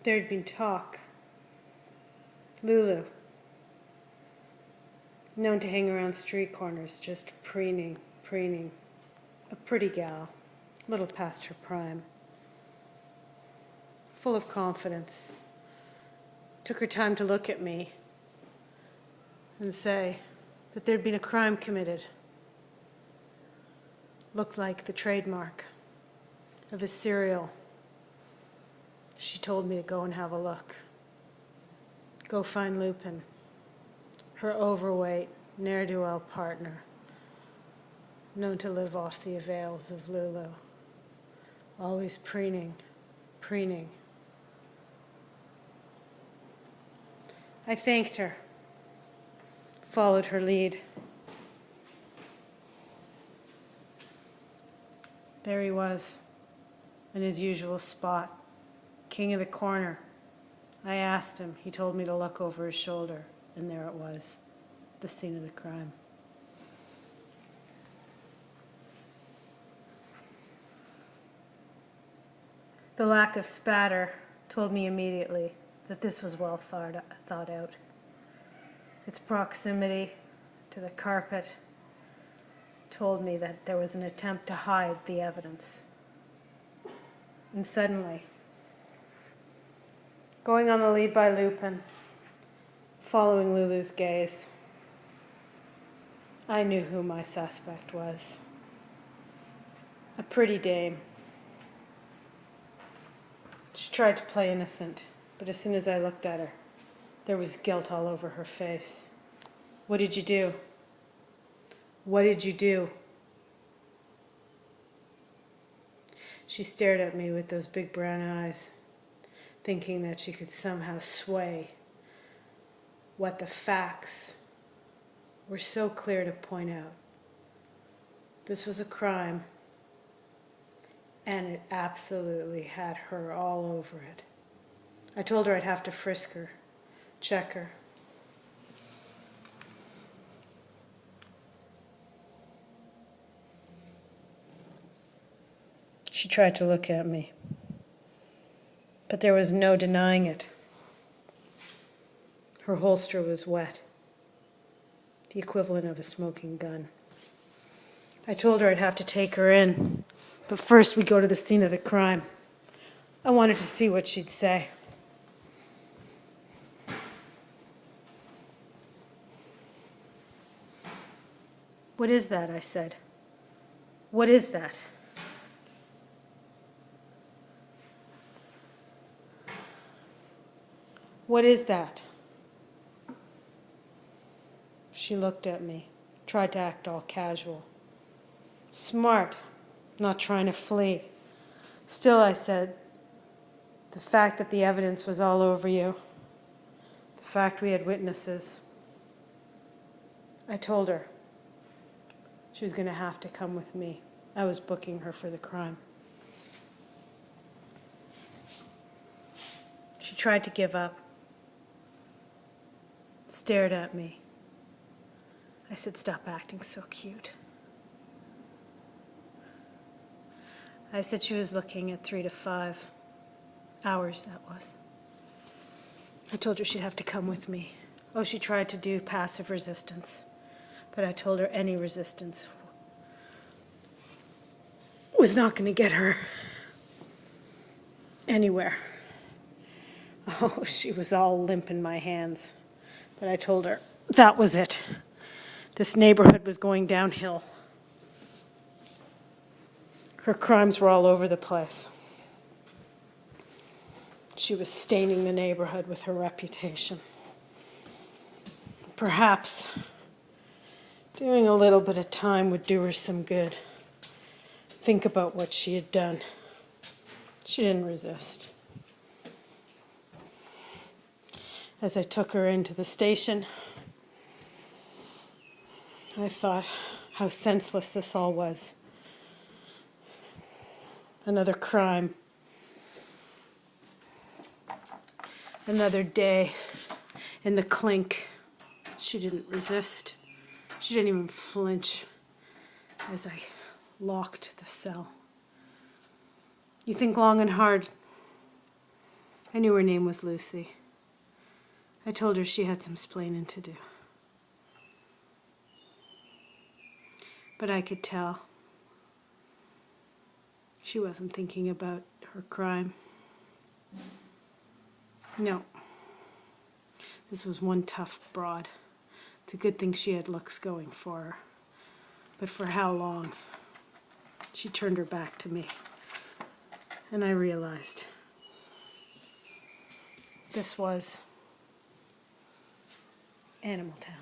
There'd been talk. Lulu, known to hang around street corners, just preening. A pretty gal, little past her prime. Full of confidence. Took her time to look at me and say that there'd been a crime committed. Looked like the trademark of a cereal. She told me to go and have a look. Go find Lupin, her overweight, ne'er-do-well partner, known to live off the avails of Lulu. Always preening. I thanked her, followed her lead. There he was, in his usual spot, king of the corner. I asked him, he told me to look over his shoulder, and there it was, the scene of the crime. The lack of spatter told me immediately that this was well thought out. Its proximity to the carpet told me that there was an attempt to hide the evidence. And suddenly, going on the lead by Lupin, following Lulu's gaze, I knew who my suspect was. A pretty dame. She tried to play innocent, but as soon as I looked at her, there was guilt all over her face. What did you do? What did you do? She stared at me with those big brown eyes, thinking that she could somehow sway what the facts were so clear to point out. This was a crime, and it absolutely had her all over it. I told her I'd have to frisk her, check her. She tried to look at me, but there was no denying it. Her holster was wet, the equivalent of a smoking gun. I told her I'd have to take her in, but first we'd go to the scene of the crime. I wanted to see what she'd say. What is that? I said. What is that? What is that? She looked at me, tried to act all casual. Smart, not trying to flee. Still, I said, the fact that the evidence was all over you, the fact we had witnesses. I told her she was going to have to come with me. I was booking her for the crime. She tried to give up, stared at me. I said, stop acting so cute. I said she was looking at 3 to 5 hours, that was. I told her she'd have to come with me. Oh, she tried to do passive resistance, but I told her any resistance was not going to get her anywhere. Oh, she was all limp in my hands, but I told her that was it. This neighborhood was going downhill. Her crimes were all over the place. She was staining the neighborhood with her reputation. Perhaps doing a little bit of time would do her some good. Think about what she had done. She didn't resist. As I took her into the station, I thought how senseless this all was. Another crime. Another day in the clink. She didn't resist. She didn't even flinch as I locked the cell. You think long and hard. I knew her name was Lucy. I told her she had some splaining to do. But I could tell she wasn't thinking about her crime. No. This was one tough broad. It's a good thing she had looks going for her. But for how long? She turned her back to me. And I realized this was Animal Town.